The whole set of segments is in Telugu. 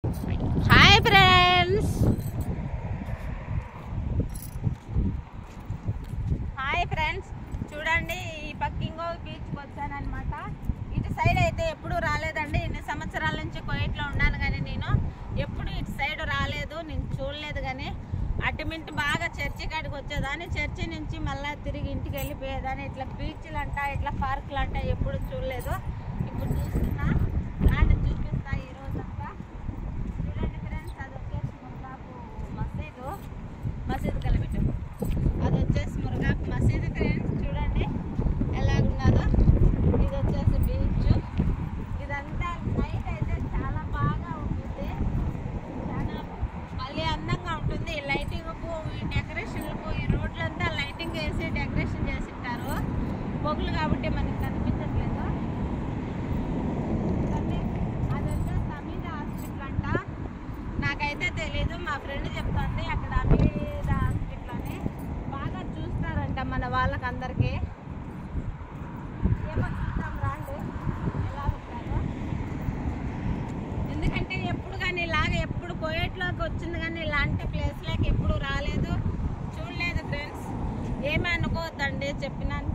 హాయ్ ఫ్రెండ్స్, చూడండి ఈ పక్కింగో బీచ్కి వచ్చానమాట. ఇటు సైడ్ అయితే ఎప్పుడు రాలేదండి. ఇన్ని సంవత్సరాల నుంచి కోయట్లో ఉన్నాను కానీ నేను ఎప్పుడు ఇటు సైడ్ రాలేదు, నేను చూడలేదు. కానీ అటుమింటి బాగా చర్చి కాడికి వచ్చేదాన్ని, చర్చి నుంచి మళ్ళీ తిరిగి ఇంటికి వెళ్ళిపోయేదాన్ని. ఇట్లా బీచ్లు అంట, ఇట్లా పార్కులు అంట ఎప్పుడు చూడలేదు. ఇప్పుడు చూస్తున్నా, అండ్ చూపిస్తా ఈ రోజంతా. చూడండి ఫ్రెండ్స్, అది వచ్చేసి మురుగాపు మసీదు కలిపెట్టు. అది వచ్చేసి మురుగాపు మసీదు ఫ్రెండ్స్. చూడండి ఎలాగున్నదో. ఇది వచ్చేసి బీచ్. ఇదంతా నైట్ అయితే చాలా బాగా ఉంటుంది, చాలా మళ్ళీ అందంగా ఉంటుంది. ఈ లైటింగ్కు, ఈ డెకరేషన్లకు, ఈ రోడ్లంతా లైటింగ్ వేసి డెకరేషన్ చేసింటారు. పొగులు కాబట్టి మనకి కనిపించట్లేదు. అది వచ్చేసి అమీద హాస్పిటల్ అంట. నాకైతే తెలీదు, మా ఫ్రెండ్ చెప్తుంది అక్కడ అమీద హాస్పిటల్ అని. బాగా చూస్తారంట మన వాళ్ళకందరికీ. ఏమో చూద్దాం రాండి ఎలా ఉంటారో. ఎందుకంటే ఎప్పుడు కానీ ఇలాగే ఎప్పుడు కోయట్లోకి వచ్చింది కానీ ఇలాంటి ప్లేస్లోకి ఎప్పుడు రాలేదు, చూడలేదు ఫ్రెండ్స్. ఏమీ అనుకోవద్దండి చెప్పినందుకు.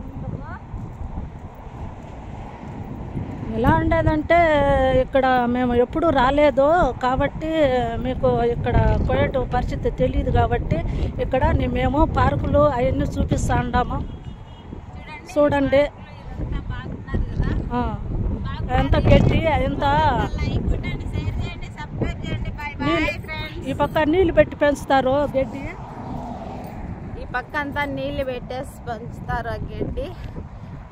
ఎలా ఉండేదంటే ఇక్కడ మేము ఎప్పుడు రాలేదు కాబట్టి మీకు ఇక్కడ కోయట్ పరిస్థితి తెలియదు కాబట్టి ఇక్కడ మేము పార్కులు అవన్నీ చూపిస్తా ఉన్నాము. చూడండి ఎంత గడ్డి, ఎంత ఈ పక్క నీళ్ళు పెట్టి పెంచుతారు గడ్డి. ఈ పక్క అంతా నీళ్ళు పెట్టేసి పెంచుతారు ఆ గడ్డి.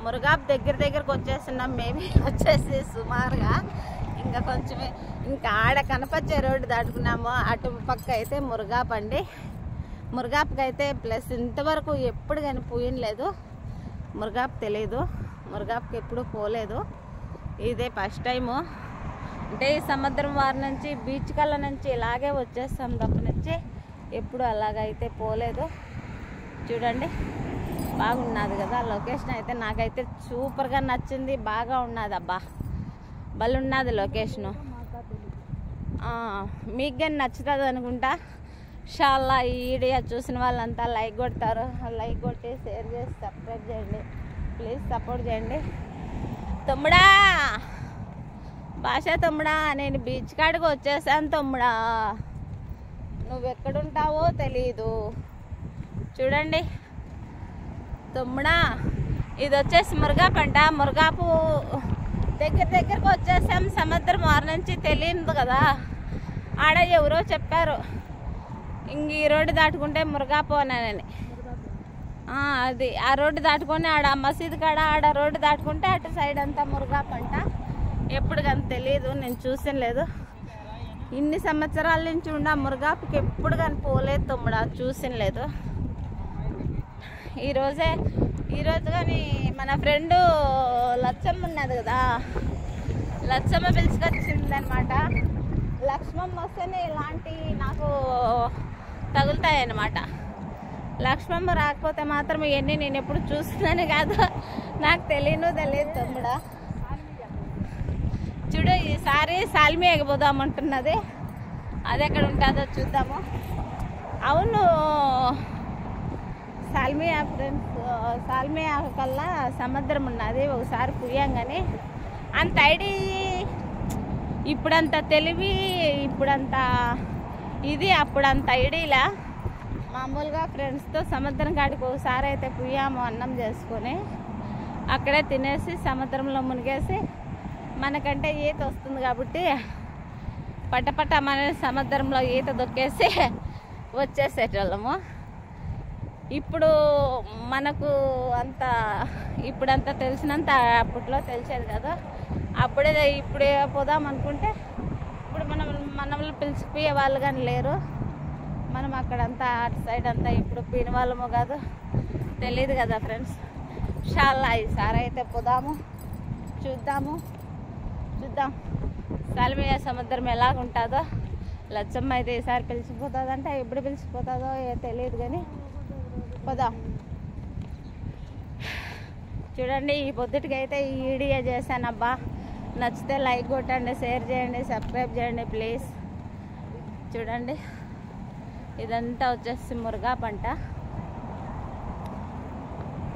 మురుగాపు దగ్గరకు వచ్చేస్తున్నాం మేము. వచ్చేసి సుమారుగా ఇంకా కొంచెమే, ఇంకా ఆడ కనపచ్చే రోడ్డు దాటుకున్నాము. అటు పక్క అయితే మురుగాపు అండి. మురుగాపుకి అయితే ప్లస్ ఇంతవరకు ఎప్పుడు కానీ పోయినలేదు. మురుగాపు తెలీదు, మురుగాపుకి ఎప్పుడు పోలేదు. ఇదే ఫస్ట్ టైము. అంటే ఈ సముద్రం వారి నుంచి బీచ్ కళ్ళ నుంచి ఇలాగే వచ్చేస్తాం తప్ప నుంచి ఎప్పుడు అలాగైతే పోలేదు. చూడండి బాగున్నది కదా లొకేషన్. అయితే నాకైతే సూపర్గా నచ్చింది, బాగా ఉన్నది. అబ్బా భలే ఉన్నది లొకేషను. మీకు కానీ నచ్చుతుంది అనుకుంటా. షాల్లా ఈ వీడియో చూసిన వాళ్ళంతా లైక్ కొడతారు. లైక్ కొట్టి షేర్ చేసి సబ్స్క్రైబ్ చేయండి ప్లీజ్, సపోర్ట్ చేయండి. తమ్ముడా, భాష తమ్ముడా, నేను బీచ్ కాడికి వచ్చేసాను తమ్ముడా. నువ్వెక్కడుంటావో తెలీదు. చూడండి తమ్ముడా, ఇది వచ్చేసి మురుగాపు అంట. మురుగాపు దగ్గరకు వచ్చేసాం. సముద్రం వారి నుంచి తెలియదు కదా. ఆడ ఎవరో చెప్పారు ఇంక ఈ రోడ్డు దాటుకుంటే మురుగాపు అని. అది ఆ రోడ్డు దాటుకొని ఆడ మసీదు కాడ ఆడ రోడ్డు దాటుకుంటే అటు సైడ్ అంతా మురుగాపు అంట. ఎప్పుడు కానీ తెలియదు, నేను చూసిన లేదు. ఇన్ని సంవత్సరాల నుంచి ఉండ మురుగాపుకి ఎప్పుడు కానీ పోలేదు తమ్ముడా, చూసిన లేదు. ఈరోజు కానీ మన ఫ్రెండు లచ్చమ్మ ఉన్నది కదా, లచ్చమ్మ పిలుచుకొచ్చింది అనమాట. లక్ష్మమ్మ వస్తేనే ఇలాంటి నాకు తగులుతాయి అన్నమాట. లక్ష్మమ్మ రాకపోతే మాత్రం ఇవన్నీ నేను ఎప్పుడు చూస్తున్నాను కాదు, నాకు తెలియదు తమ్ముడా. చూడు ఈసారి సాల్మి ఎగిపోదామంటున్నది. అది ఎక్కడ ఉంటుందో చూద్దాము. అవును, సాల్మియా ఫ్రెండ్స్, సాల్మియా కల్లా సముద్రం ఉన్నది. ఒకసారి పోయాం కానీ అంత ఐడి, ఇప్పుడంత తెలివి, ఇప్పుడంత ఇది, అప్పుడంత ఐడియా. మామూలుగా ఫ్రెండ్స్తో సముద్రం కాడికి ఒకసారి అయితే పోయాము అన్నం చేసుకొని. అక్కడే తినేసి సముద్రంలో మునిగేసి, మనకంటే ఈత వస్తుంది కాబట్టి పట్టపట్ట మన సముద్రంలో ఈత దొక్కేసి వచ్చేసేటోళ్ళము. ఇప్పుడు మనకు అంత ఇప్పుడంత తెలిసినంత అప్పట్లో తెలిసేది కదా. ఇప్పుడే పోదాం అనుకుంటే ఇప్పుడు మనల్ని పిలిచిపోయే వాళ్ళు కానీ లేరు. మనం అక్కడంతా అటు సైడ్ అంతా ఇప్పుడు పోయిన వాళ్ళము కాదు, తెలియదు కదా ఫ్రెండ్స్. షాల్లా ఈసారి అయితే పోదాము, చూద్దాం సాల్మియా సముద్రం ఎలాగుంటుందో. లచ్చమ్మ అయితే ఈసారి పిలిచిపోతుందంట, ఎప్పుడు పిలిచిపోతుందో తెలియదు కానీ పోదాం. చూడండి ఈ పొద్దుటికి అయితే ఈ వీడియో చేశానబ్బా. నచ్చితే లైక్ కొట్టండి, షేర్ చేయండి, సబ్స్క్రైబ్ చేయండి ప్లీజ్. చూడండి ఇదంతా వచ్చేసి మురుగా పంట.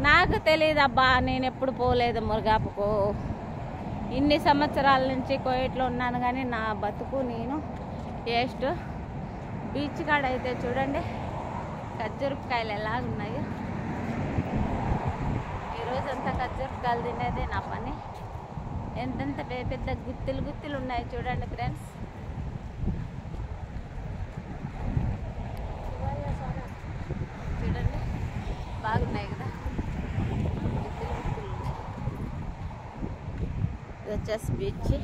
నాకు తెలియదబ్బా, నేను ఎప్పుడు పోలేదు మురుగాపుకు. ఇన్ని సంవత్సరాల నుంచి కోయిట్లో ఉన్నాను కానీ నా బతుకు నేను వేస్ట్. బీచ్ కాడ అయితే చూడండి ఖర్జూరకాయలు ఎలాగున్నాయో. ఈరోజంతా ఖర్జూరకాయలు తినేదే నా పని. ఎంతెంత పెద్ద గుత్తులు గుత్తులు ఉన్నాయి చూడండి ఫ్రెండ్స్. చూడండి బాగున్నాయి కదా, గుత్తులు గుత్తులు ఉన్నాయి. ఇది వచ్చేసి బీచ్.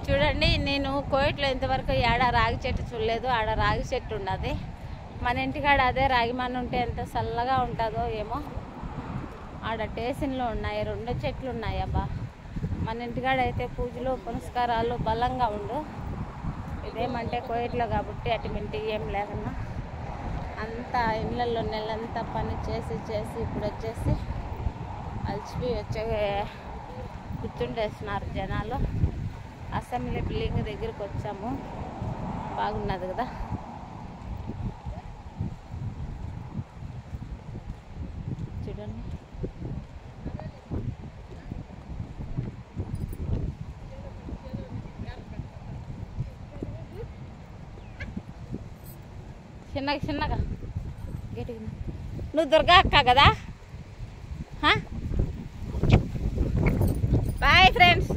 చూడండి నేను కోయిట్లో ఇంతవరకు ఏడ రాగి చెట్టు చూడలేదు. ఆడ రాగి చెట్టు ఉన్నది మన ఇంటికాడ. అదే రాగి మన ఉంటే ఎంత చల్లగా ఉంటుందో ఏమో. ఆడ స్టేషన్లో ఉన్నాయి 2 చెట్లు ఉన్నాయి అబ్బా. మన ఇంటికాడ అయితే పూజలు పునస్కారాలు బలంగా ఉండు. ఇదేమంటే కోయిట్లో కాబట్టి అటువంటి ఏం లేకన్నా అంతా ఇళ్ళల్లో నెలంతా పని చేసి ఇప్పుడు వచ్చేసి అలసిపోయి వచ్చే కూర్చుంటేస్తున్నారు జనాలు. అసెంబ్లీ బిల్డింగ్ దగ్గరికి వచ్చాము. బాగున్నది కదా. చూడండి చిన్నగా గట్టిగా. నువ్వు దుర్గా అక్క కదా. Boy friends.